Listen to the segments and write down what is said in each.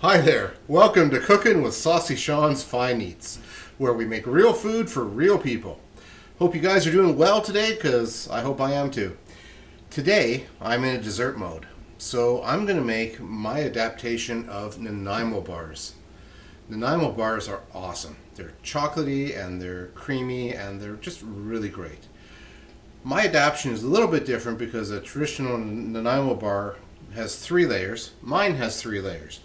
Hi there. Welcome to Cooking with Saucy Sean's Fine Eats, where we make real food for real people. Hope you guys are doing well today, because I hope I am too. Today, I'm in a dessert mode, so I'm going to make my adaptation of Nanaimo Bars. Nanaimo Bars are awesome. They're chocolatey and they're creamy and they're just really great. My adaptation is a little bit different because a traditional Nanaimo Bar has 3 layers. Mine has 3 layers.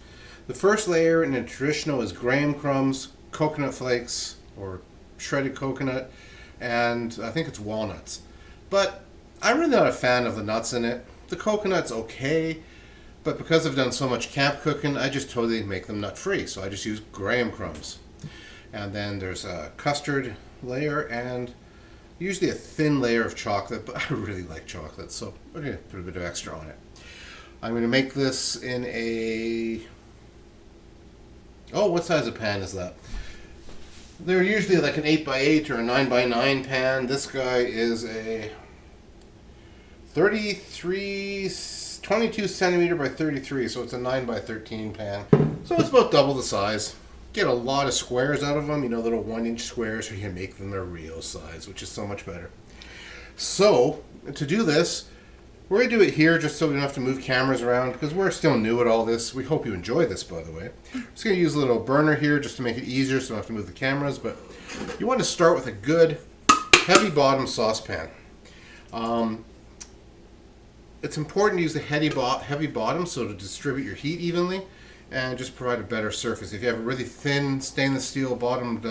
The first layer in a traditional is graham crumbs, coconut flakes, or shredded coconut, and I think it's walnuts. But I'm really not a fan of the nuts in it. The coconut's okay, but because I've done so much camp cooking, I just totally make them nut-free, so I just use graham crumbs. And then there's a custard layer and usually a thin layer of chocolate, but I really like chocolate, so we're going to put a bit of extra on it. I'm going to make this in a... Oh, what size of pan is that? They're usually like an 8x8 or a 9x9 pan. This guy is a 22 centimeter by 33, so it's a 9x13 pan. So it's about double the size. Get a lot of squares out of them, little 1-inch squares, so you can make them a real size, which is so much better. So, to do this, we're going to do it here just so we don't have to move cameras around because we're still new at all this. We hope you enjoy this, by the way. I'm just going to use a little burner here just to make it easier so we don't have to move the cameras. But you want to start with a good heavy bottom saucepan. It's important to use the heavy bottom so to distribute your heat evenly and just provide a better surface. If you have a really thin stainless steel bottomed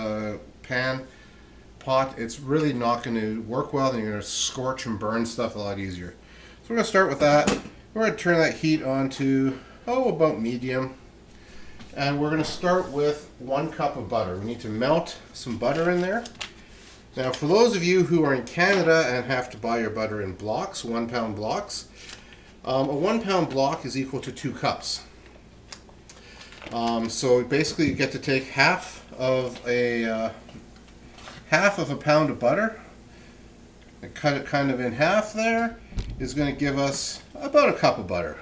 pot, it's really not going to work well, and you're going to scorch and burn stuff a lot easier. So we're going to start with that. We're going to turn that heat on to, about medium. And we're going to start with 1 cup of butter. We need to melt some butter in there. Now, for those of you who are in Canada and have to buy your butter in blocks, 1 pound blocks, a 1 pound block is equal to 2 cups. So basically you get to take half of a pound of butter and cut it kind of in half. There is going to give us about a cup of butter.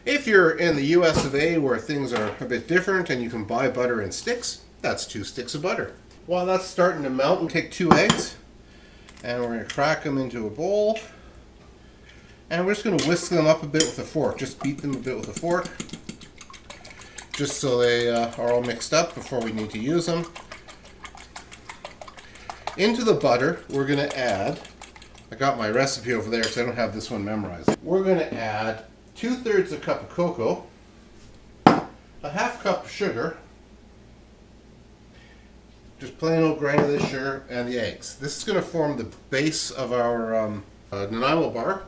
If you're in the US of A where things are a bit different and you can buy butter in sticks, that's 2 sticks of butter. While that's starting to melt, we'll take 2 eggs and we're going to crack them into a bowl. And we're just going to whisk them up a bit with a fork. Just beat them a bit with a fork, just so they are all mixed up before we need to use them. Into the butter, we're going to add, I got my recipe over there because I don't have this one memorized. We're going to add 2/3 a cup of cocoa, a 1/2 cup of sugar, just plain old granulated sugar, and the eggs. This is going to form the base of our Nanaimo Bar.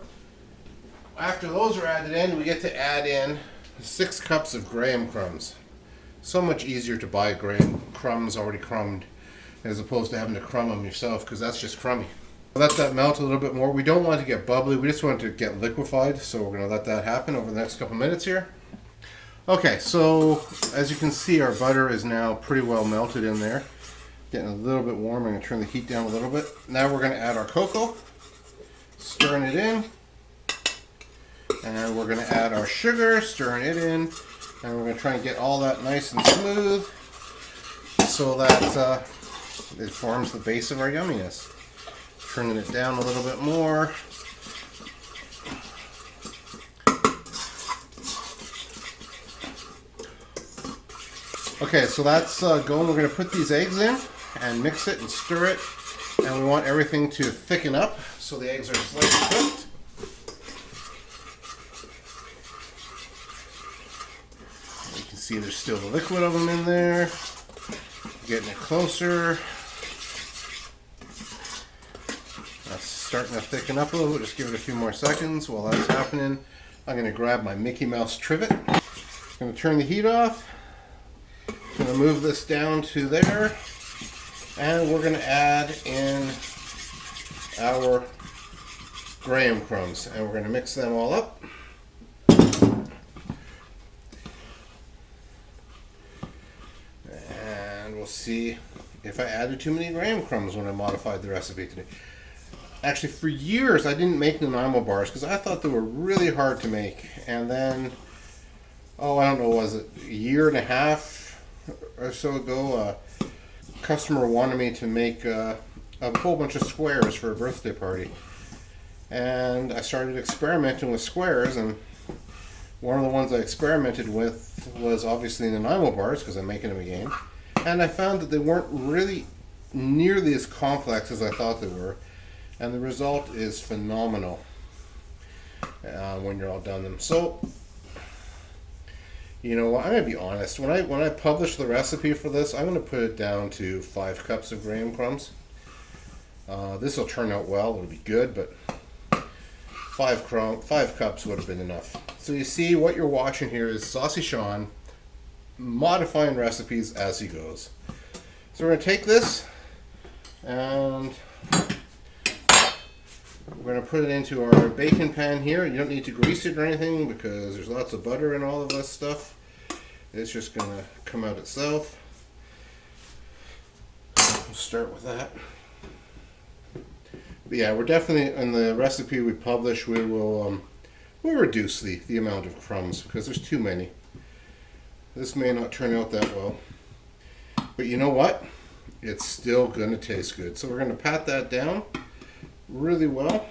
After those are added in, we get to add in 6 cups of graham crumbs. So much easier to buy graham crumbs already crumbed as opposed to having to crumb them yourself, because that's just crummy. Let that melt a little bit more. We don't want it to get bubbly, we just want it to get liquefied, so we're going to let that happen over the next couple minutes here. Okay, so as you can see, our butter is now pretty well melted in there. Getting a little bit warm. I'm going to turn the heat down a little bit. Now we're going to add our cocoa, stirring it in. And we're going to add our sugar, stirring it in, and we're going to try and get all that nice and smooth so that it forms the base of our yumminess. Turning it down a little bit more. Okay, so that's going. We're going to put these eggs in and mix it and stir it, and we want everything to thicken up so the eggs are slightly cooked. See, there's still the liquid of them in there. Getting it closer. That's starting to thicken up a little bit. Just give it a few more seconds while that's happening. I'm going to grab my Mickey Mouse trivet. I'm going to turn the heat off. I'm going to move this down to there. And we're going to add in our graham crumbs. And we're going to mix them all up. We'll see if I added too many graham crumbs when I modified the recipe today. Actually, for years I didn't make Nanaimo bars because I thought they were really hard to make. And then oh, I don't know, was it a year and a half or so ago, a customer wanted me to make a whole bunch of squares for a birthday party. And I started experimenting with squares, and one of the ones I experimented with was obviously Nanaimo bars, because I'm making them again. And I found that they weren't really nearly as complex as I thought they were. And the result is phenomenal when you're all done them. So, you know what, I'm going to be honest. When I publish the recipe for this, I'm going to put it down to 5 cups of graham crumbs. This will turn out well. It'll be good, but 5 cups would have been enough. So you see, what you're watching here is Saucy Sean modifying recipes as he goes. So we're going to take this and we're going to put it into our bacon pan here. You don't need to grease it or anything because there's lots of butter in all of this stuff. It's just going to come out itself. We'll start with that. But yeah, we're definitely, in the recipe we publish, we'll reduce the amount of crumbs because there's too many. This may not turn out that well. But you know what? It's still going to taste good. So we're going to pat that down really well.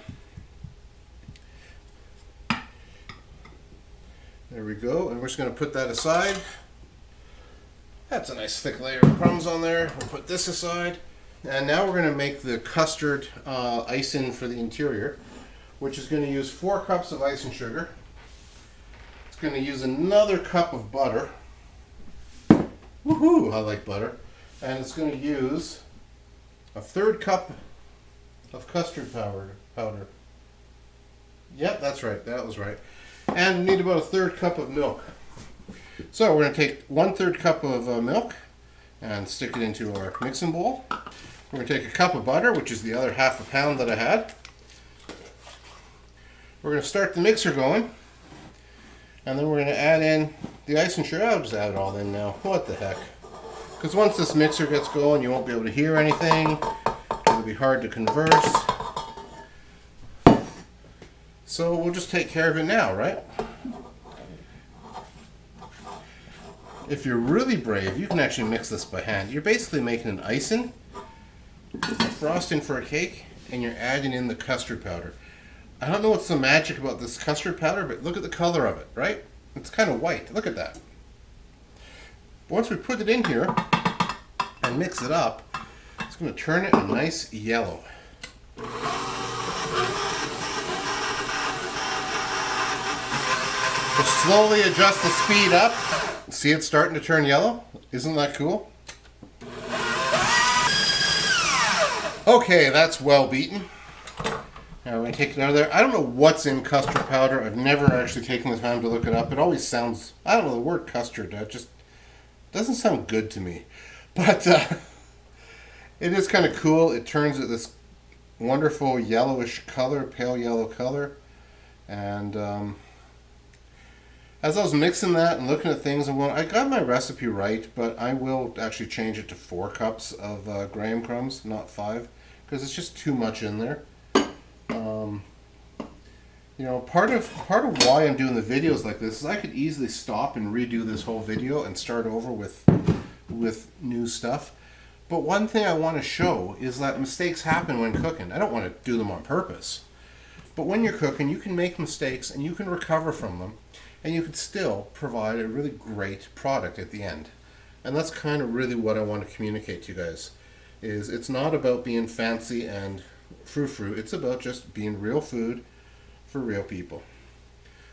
There we go. And we're just going to put that aside. That's a nice thick layer of crumbs on there. We'll put this aside. And now we're going to make the custard icing for the interior, which is going to use 4 cups of icing sugar. It's going to use another cup of butter. Woohoo! I like butter. And it's going to use a 1/3 cup of custard powder. Yep, that's right. That was right. And we need about a 1/3 cup of milk. So we're going to take 1/3 cup of milk and stick it into our mixing bowl. We're going to take a cup of butter, which is the other 1/2 pound that I had. We're going to start the mixer going. And then we're going to add in the icing sugar. I'll just add it all in now. What the heck? Because once this mixer gets going, you won't be able to hear anything. It'll be hard to converse. So we'll just take care of it now, right? If you're really brave, you can actually mix this by hand. You're basically making an icing, a frosting for a cake, and you're adding in the custard powder. I don't know what's so magic about this custard powder, but look at the color of it, right? It's kind of white. Look at that. Once we put it in here and mix it up, it's going to turn it a nice yellow. We'll slowly adjust the speed up. See it starting to turn yellow? Isn't that cool? Okay, that's well beaten. Now we're going to take it out of there. I don't know what's in custard powder. I've never actually taken the time to look it up. It always sounds, I don't know, the word custard just doesn't sound good to me. But it is kind of cool. It turns it this wonderful yellowish color, pale yellow color. And as I was mixing that and looking at things, I got my recipe right, but I will actually change it to 4 cups of graham crumbs, not 5, because it's just too much in there. You know, part of why I'm doing the videos like this is I could easily stop and redo this whole video and start over with new stuff. But one thing I want to show is that mistakes happen when cooking. I don't want to do them on purpose. But when you're cooking, you can make mistakes and you can recover from them. And you can still provide a really great product at the end. And that's kind of really what I want to communicate to you guys. Is it's not about being fancy and frou-frou. It's about just being real food for real people.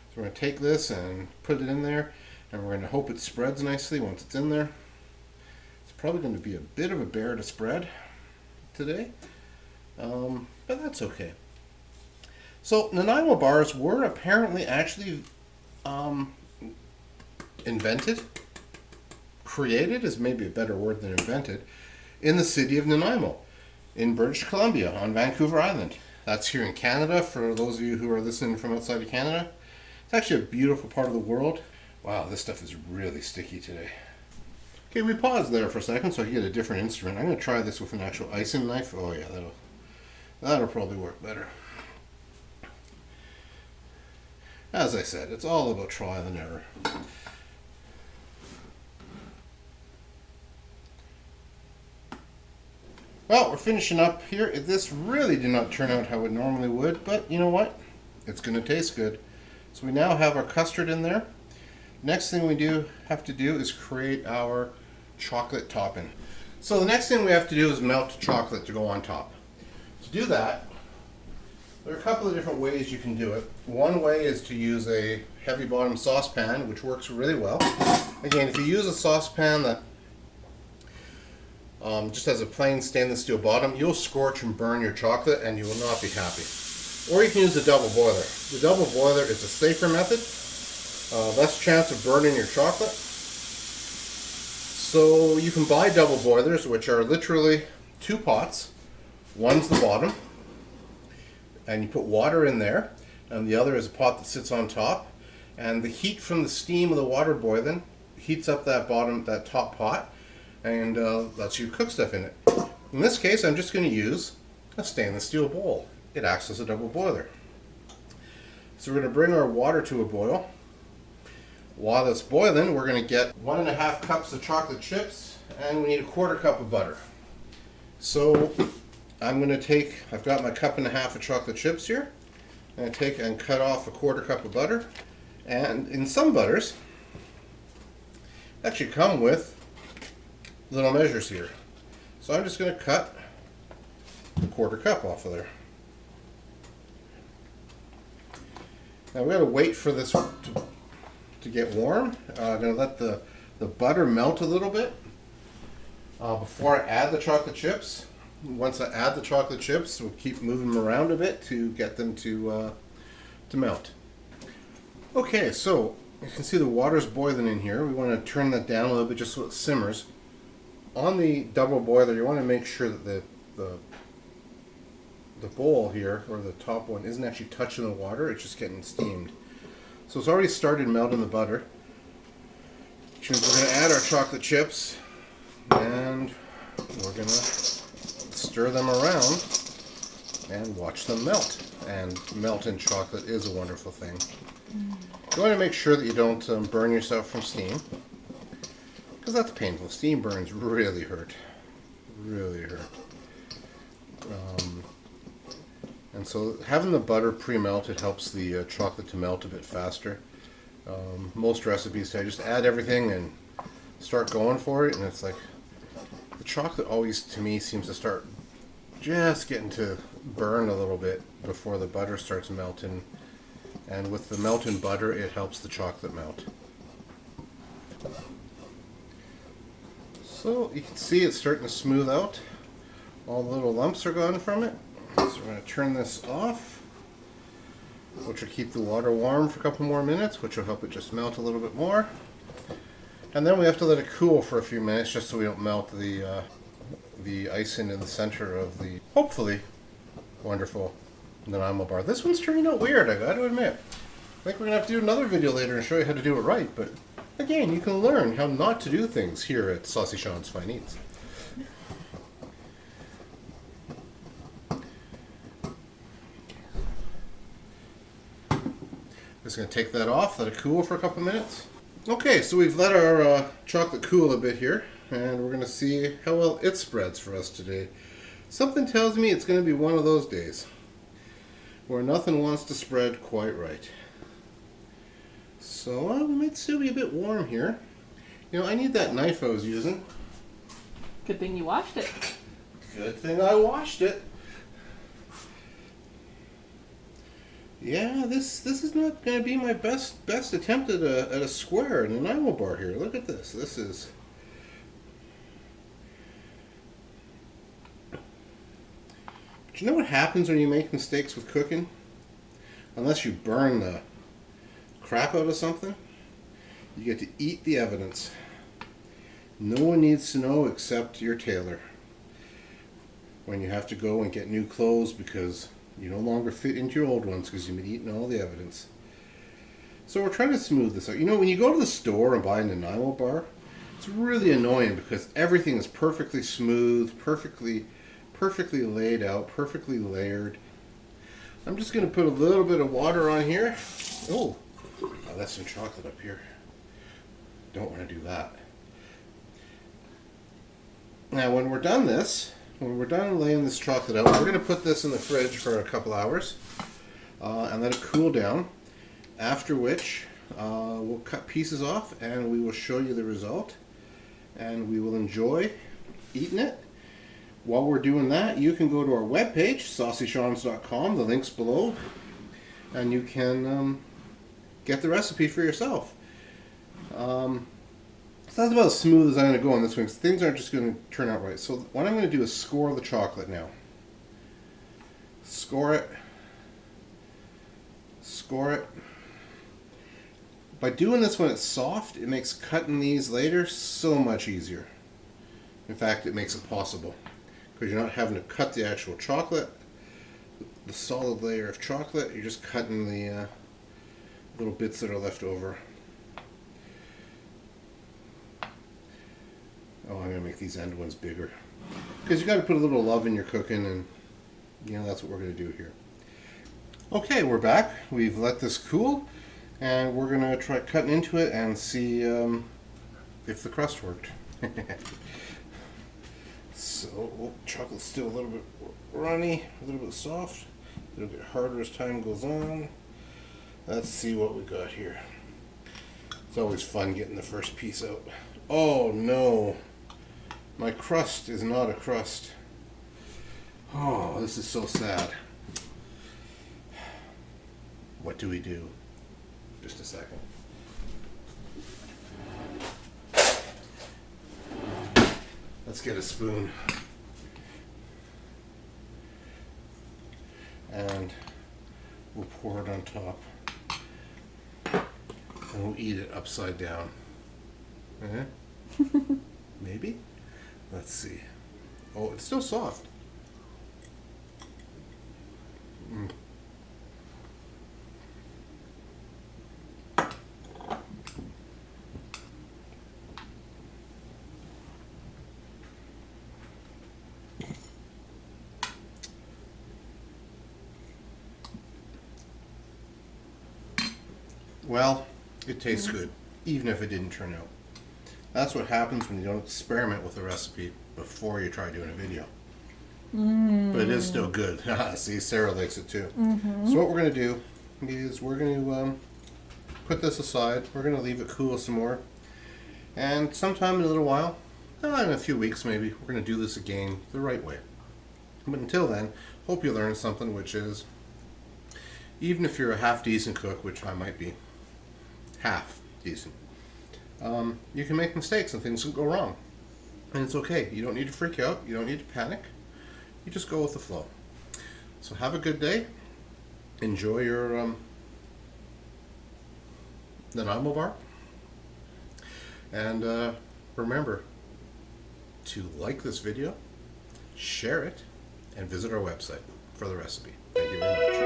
So we're going to take this and put it in there. And we're going to hope it spreads nicely once it's in there. It's probably going to be a bit of a bear to spread today. But that's okay. So Nanaimo bars were apparently actually invented, created is maybe a better word than invented, in the city of Nanaimo, in British Columbia, on Vancouver Island. That's here in Canada, for those of you who are listening from outside of Canada. It's actually a beautiful part of the world. Wow, this stuff is really sticky today. Okay, we paused there for a second so I can get a different instrument. I'm going to try this with an actual icing knife. Oh yeah, that'll probably work better. As I said, it's all about trial and error. Well, we're finishing up here. This really did not turn out how it normally would, but you know what? It's going to taste good. So we now have our custard in there. Next thing we have to do is create our chocolate topping. So the next thing we have to do is melt chocolate to go on top. To do that, there are a couple of different ways you can do it. One way is to use a heavy bottom saucepan, which works really well. Again, if you use a saucepan that just has a plain stainless steel bottom, you'll scorch and burn your chocolate and you will not be happy. Or you can use a double boiler. The double boiler is a safer method, less chance of burning your chocolate. So you can buy double boilers, which are literally two pots. One's the bottom, and you put water in there, and the other is a pot that sits on top, and the heat from the steam of the water boiling heats up that top pot, and lets you cook stuff in it. In this case, I'm just going to use a stainless steel bowl. It acts as a double boiler. So we're going to bring our water to a boil. While it's boiling, we're going to get 1.5 cups of chocolate chips, and we need 1/4 cup of butter. So I'm going to take, I've got my 1.5 cups of chocolate chips here. I'm going to take and cut off 1/4 cup of butter. And in some butters, actually come with little measures here. So I'm just going to cut 1/4 cup off of there. Now we're going to wait for this to get warm. I'm going to let the butter melt a little bit before I add the chocolate chips. Once I add the chocolate chips, we'll keep moving them around a bit to get them to melt. Okay, so you can see the water's boiling in here. We want to turn that down a little bit just so it simmers. On the double boiler, you want to make sure that the bowl here, or the top one, isn't actually touching the water, it's just getting steamed. So it's already started melting the butter. Which means we're going to add our chocolate chips, and we're going to stir them around and watch them melt. And melting chocolate is a wonderful thing. You want to make sure that you don't burn yourself from steam, because that's painful. Steam burns really hurt. Really hurt. And so having the butter pre-melted helps the chocolate to melt a bit faster. Most recipes say just add everything and start going for it, and it's like the chocolate always, to me, seems to start just getting to burn a little bit before the butter starts melting. And with the melting butter, it helps the chocolate melt. So you can see it's starting to smooth out. All the little lumps are gone from it. So we're going to turn this off, which will keep the water warm for a couple more minutes, which will help it just melt a little bit more. And then we have to let it cool for a few minutes just so we don't melt the icing in the center of the, hopefully, wonderful Nanaimo Bar. This one's turning out weird, I gotta admit. I think we're going to have to do another video later and show you how to do it right, but again, you can learn how not to do things here at Saucy Sean's Fine Eats. Just going to take that off, let it cool for a couple minutes. Okay, so we've let our chocolate cool a bit here, and we're going to see how well it spreads for us today. Something tells me it's going to be one of those days where nothing wants to spread quite right. So we might still be a bit warm here. You know, I need that knife I was using. Good thing you washed it. Good thing I washed it. Yeah, this is not going to be my best attempt at a square in a Nanaimo bar here. Look at this. This is... But you know what happens when you make mistakes with cooking? Unless you burn the crap out of something, you get to eat the evidence. No one needs to know except your tailor. When you have to go and get new clothes because you no longer fit into your old ones because you've been eating all the evidence. So we're trying to smooth this out. You know, when you go to the store and buy a Nanaimo bar, it's really annoying because everything is perfectly smooth, perfectly laid out, perfectly layered. I'm just going to put a little bit of water on here. Oh, that's some chocolate up here. Don't want to do that. Now when we're done this, when we're done laying this chocolate out, we're going to put this in the fridge for a couple hours and let it cool down. After which, we'll cut pieces off and we will show you the result. And we will enjoy eating it. While we're doing that, you can go to our webpage, saucyshawns.com. The link's below. And you can get the recipe for yourself. So that's about as smooth as I'm going to go on this one, because things aren't just going to turn out right. So what I'm going to do is score the chocolate now. Score it. Score it. By doing this when it's soft, it makes cutting these later so much easier. In fact, it makes it possible, because you're not having to cut the actual chocolate, the solid layer of chocolate. You're just cutting the little bits that are left over. Oh, I'm going to make these end ones bigger, because you got to put a little love in your cooking, and that's what we're going to do here. Okay, we're back. We've let this cool, and we're going to try cutting into it and see if the crust worked. So, chocolate's still a little bit runny, a little bit soft. It'll get harder as time goes on. Let's see what we got here. It's always fun getting the first piece out. Oh no! My crust is not a crust. Oh, this is so sad. What do we do? Just a second. Let's get a spoon. And we'll pour it on top. And we'll eat it upside down. Maybe? Let's see. Oh, it's still soft. Well, it tastes good, even if it didn't turn out. That's what happens when you don't experiment with a recipe before you try doing a video. But it is still good. See, Sarah likes it too. So what we're going to do is we're going to put this aside. We're going to leave it cool some more. And sometime in a little while, in a few weeks maybe, we're going to do this again the right way. But until then, hope you learned something, which is, even if you're a half-decent cook, which I might be, half decent, you can make mistakes and things can go wrong. And it's okay. You don't need to freak out. You don't need to panic. You just go with the flow. So have a good day. Enjoy your Nanaimo Bar. And remember to like this video, share it, and visit our website for the recipe. Thank you very much.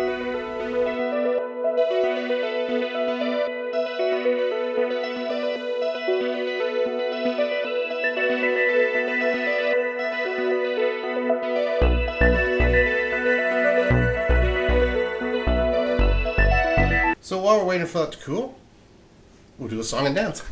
So while we're waiting for that to cool, we'll do a song and dance.